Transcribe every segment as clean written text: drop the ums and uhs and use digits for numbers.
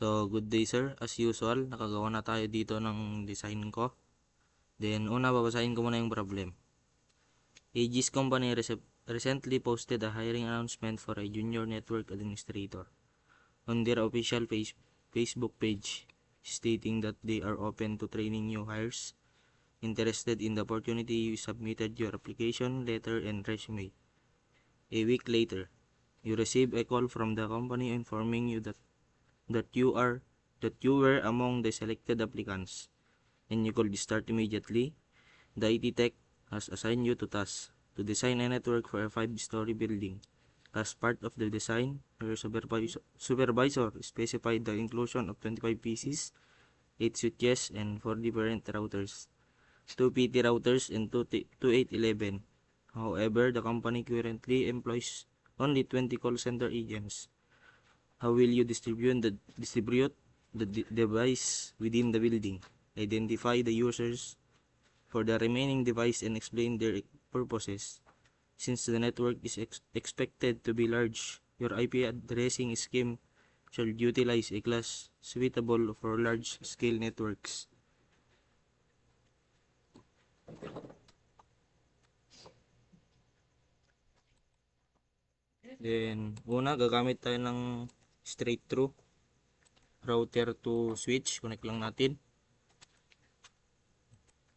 So, good day sir. As usual, nakagawa na tayo dito ng design ko. Then, una babasahin ko muna yung problem. Aegis Company recently posted a hiring announcement for a junior network administrator on their official Facebook page, stating that they are open to training new hires. Interested in the opportunity, you submitted your application letter and resume. A week later, you receive a call from the company informing you that you were among the selected applicants and you could start immediately. The IT Tech has assigned you to task to design a network for a 5-story building. As part of the design, your supervisor specified the inclusion of 25 PCs, 8 switches, and 4 different routers, 2 PT routers, and 2811. However, the company currently employs only 20 call center agents. How will you distribute the device within the building? Identify the users for the remaining device and explain their purposes. Since the network is expected to be large, your IP addressing scheme should utilize a class suitable for large-scale networks. Then, una, gagamit tayo ng straight through router to switch. Connect lang natin.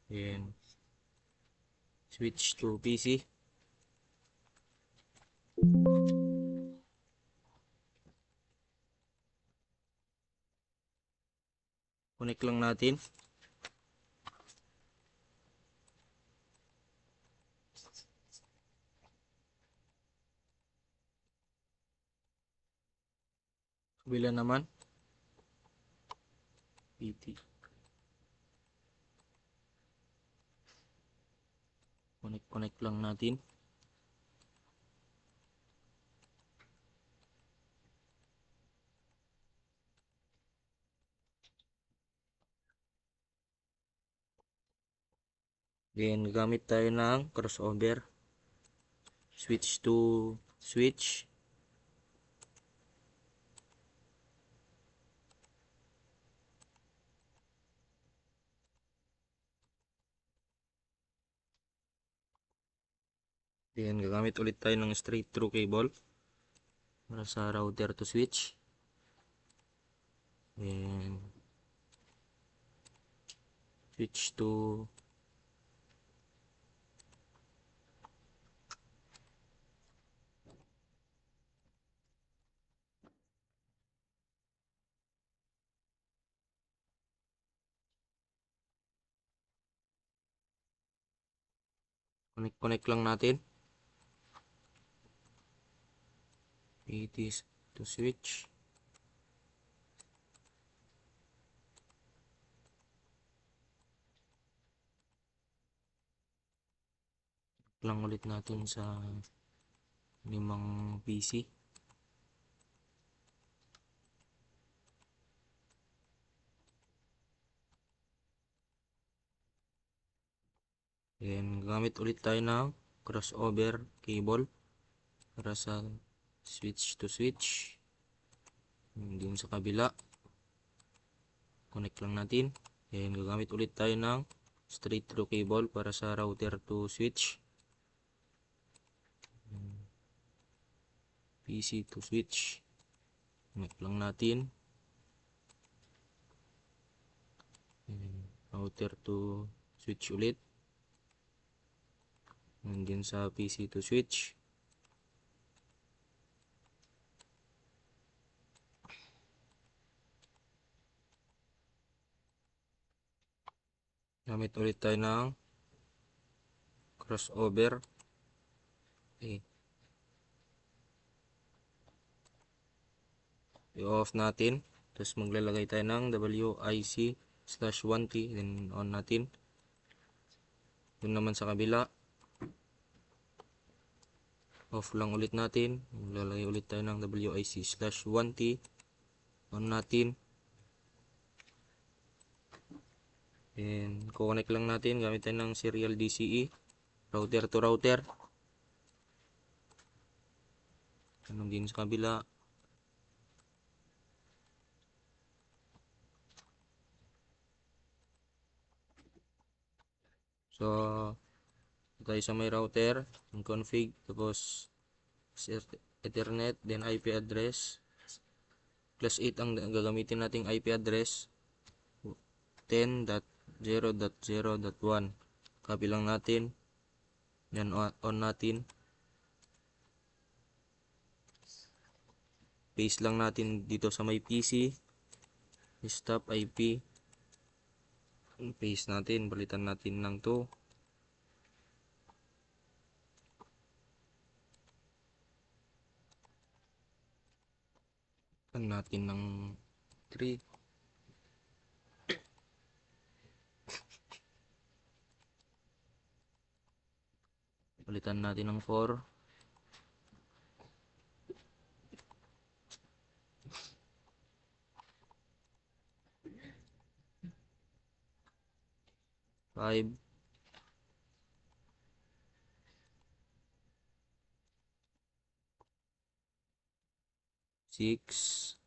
Then, switch to PC. Connect lang natin. Kabila naman. PT. Connect lang natin. Then, gamit tayo ng crossover. Switch to switch. Then, gagamit ulit tayo ng straight through cable para sa router to switch. Then, switch to connect lang natin. PT to switch. Lang ulit natin sa 5 PC. Then, gamit ulit tayo ng crossover cable para sa switch to switch. Din sa kabila. Connect lang natin. Then, gagamit ulit tayo ng straight through cable para sa router to switch. PC to switch. Connect lang natin. Router to switch ulit. Din sa PC to switch. Gamit ulit tayo ng crossover. Okay. I-off natin. Tapos maglalagay tayo ng WIC/1T. Then on natin. Yun naman sa kabila. Off lang ulit natin. Maglalagay ulit tayo ng WIC/1T. On natin. Then connect lang natin. Gamit tayo ng serial DCE. Router to router. Ganun din sa kabila. So, tayo sa may router, yung config, tapos Ethernet, then IP address. Plus 8 ang gagamitin nating IP address. 10.0.0.1. Copy lang natin. Yan, on natin. Paste lang natin dito sa may PC. Stop IP. Paste natin. Balitan natin ng 2. Balitan natin ng 3. Balitan natin ng 4. Five. 6.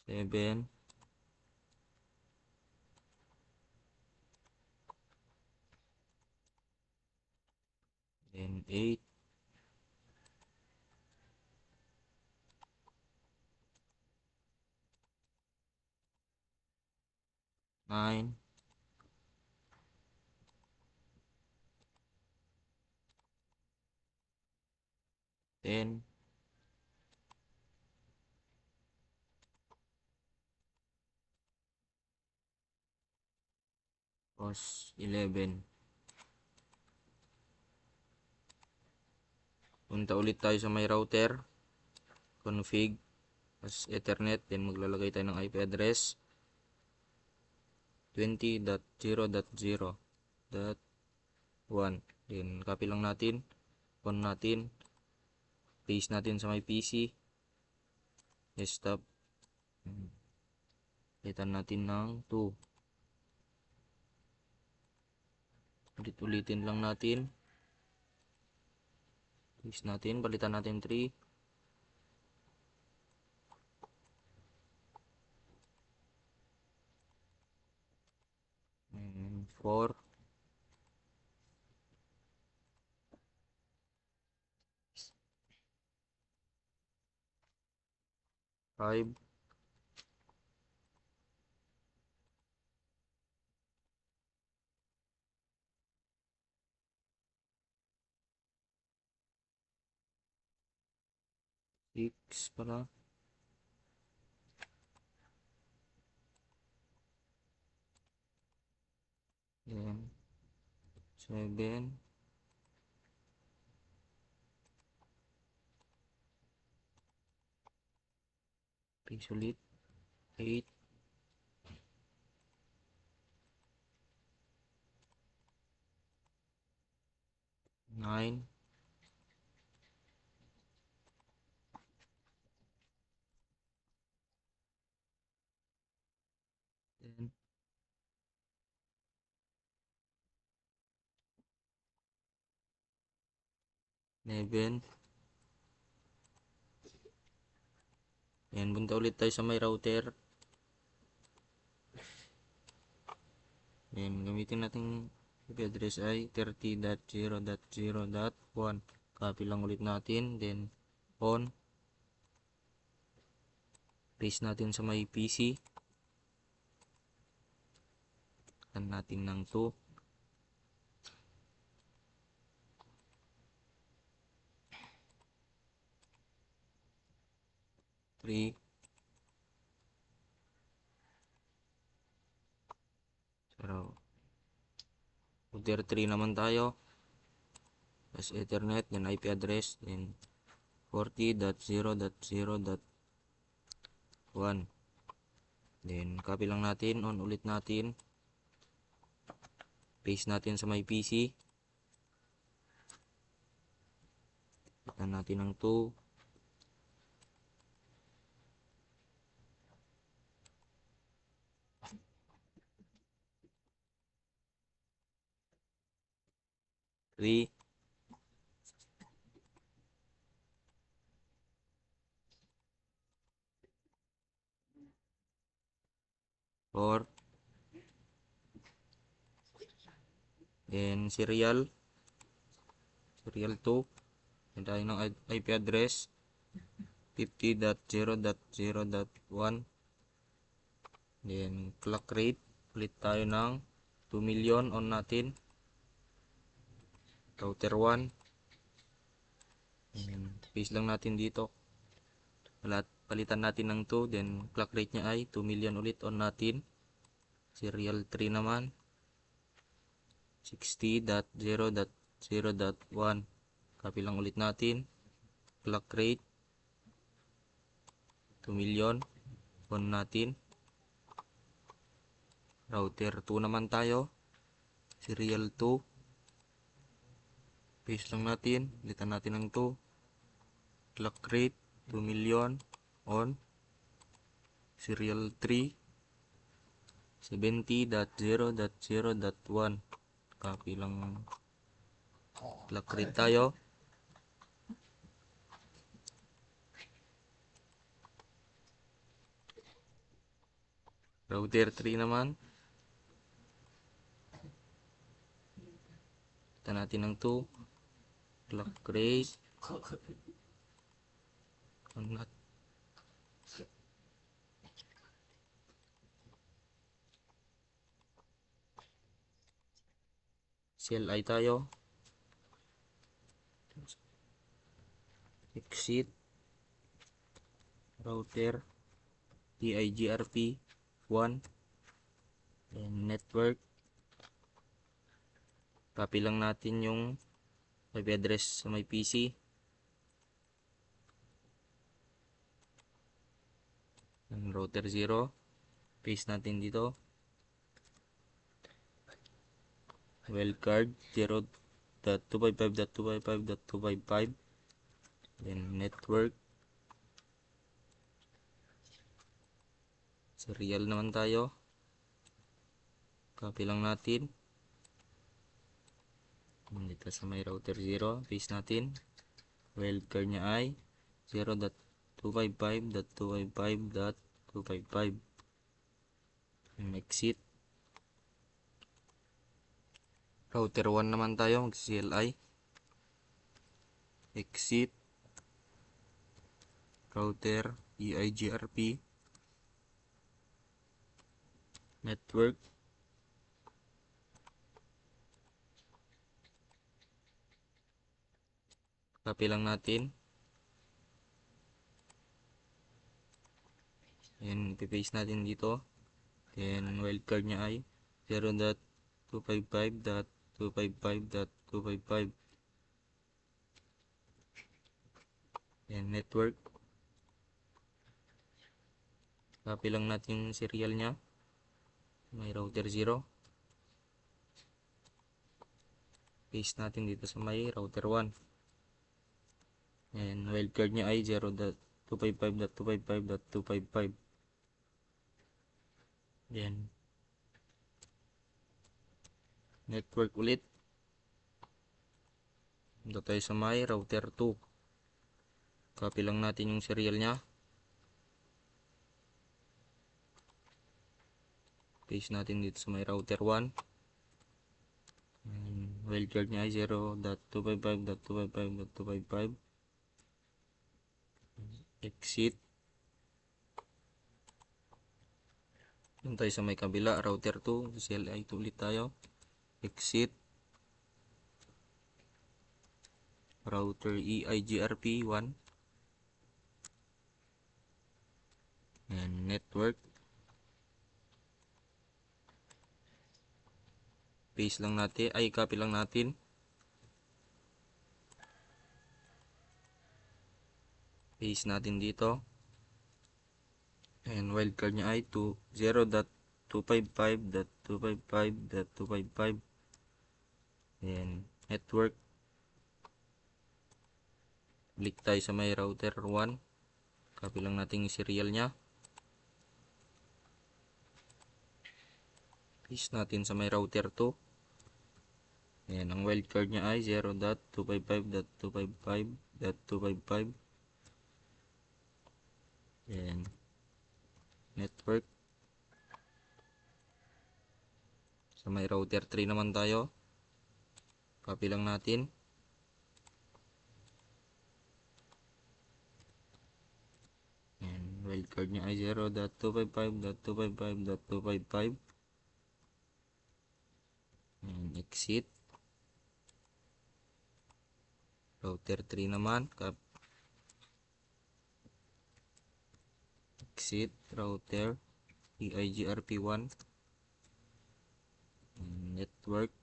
7. Then 8. 9. 10. Tapos 11. Punta ulit tayo sa may router. Config. As Ethernet. Then maglalagay tayo ng IP address. 20.0.0.1. Then copy lang natin. On natin. Paste natin sa may PC. Desktop. Palitan natin ng 2. Ulit-ulitin lang natin. Paste natin. Palitan natin 3. 4. 5. 6 pala. Then 7. Paste ulit. 8. 9. Then 11. Yan, punta ulit tayo sa may router. Then gamitin natin IP address ay 30.0.0.1. Copy lang ulit natin. Then on. Paste natin sa may PC. Tan natin ng 2. 3. So, router 3 naman tayo. As Ethernet, then IP address, then 40.0.0.1. Then copy lang natin, on ulit natin. Paste natin sa may PC. Tan natin ng 2. 3. 4, then serial 2, then tayo ng IP address 50.0.0.1, then clock rate ulit tayo ng 2 million, on natin router 1, and paste lang natin dito, palitan natin ng 2, then clock rate nya ay 2 million ulit, on natin serial 3 naman 60.0.0.1, copy lang ulit natin, clock rate 2 million, on natin router 2 naman tayo, serial 2, paste lang natin, palitan natin ng 2, clock rate 2 million, on serial 3 70.0.0.1, copy lang clock rate tayo, router 3 naman, kita natin ng 2, clock rate on not CLI tayo, exit router EIGRP 1, and network, copy lang natin yung IP address sa may PC, and router 0, paste natin dito, wildcard 0.255.255.255, then network, serial naman tayo, copy lang natin dito sa may router 0, paste natin, wildcard nya ay 0.255.255.255, exit router 1 naman tayo, mag CLI, exit router EIGRP network, copy lang natin, and paste natin dito, then wildcard nya ay 0.255.255.255, and network, copy lang natin yung serial nya, may router 0, paste natin dito sa may router 1, and wildcard nya ay 0.255.255.255, then network ulit, dito tayo sa may router 2, copy lang natin yung serial nya, paste natin dito sa may router 1, and wildcard nya ay 0.255.255.255, exit, dito tayo sa may kabila, router 2, CLI 2 ulit tayo, exit router EIGRP 1, and network, paste lang natin, ay copy lang natin, paste natin dito, and wildcard nya ay 0.255.255.255, and network, balik tayo sa may router 1, copy lang natin yung serial nya, paste natin sa may router 2, and ang wildcard nya ay 0.255.255.255, and network, Sa may router 3 naman tayo. Copy lang natin. And wildcard niya ay 0.255.255.255. And exit. Router 3 naman. Exit router EIGRP1. Network.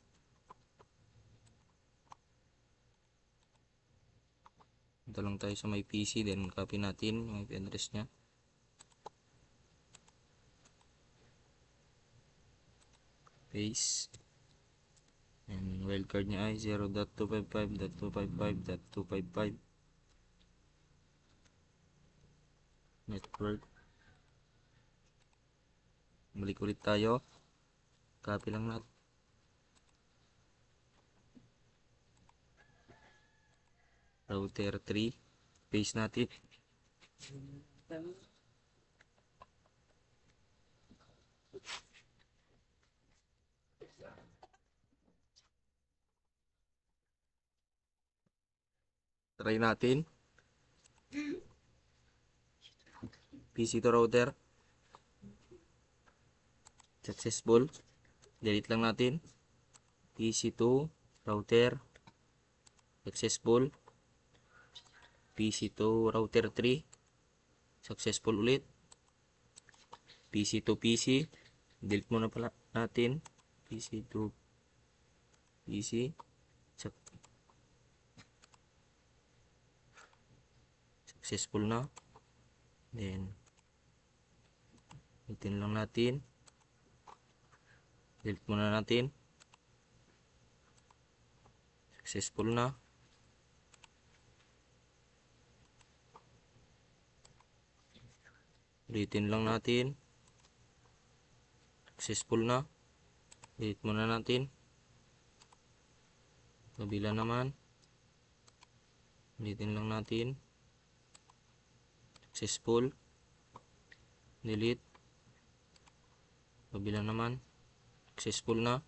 Ito lang tayo sa may PC, then copy natin yung IP address nya. Paste. And wildcard nya ay 0.255.255.255. Network. Balik ulit tayo. Copy lang natin. Router 3. Paste natin. Try natin. PC to router. Successful. Delete lang natin. PC to router. Successful. PC to router 3. Successful ulit. PC to PC. Delete muna pala natin. PC to PC. Successful na. Then ulitin lang natin. Delete muna natin. Successful na. Ulitin lang natin. Successful na. Delete muna natin. Kabila naman. Ulitin lang natin. Successful. Delete. Kabila naman. Successful na.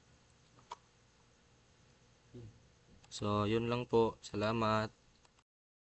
So, yun lang po. Salamat.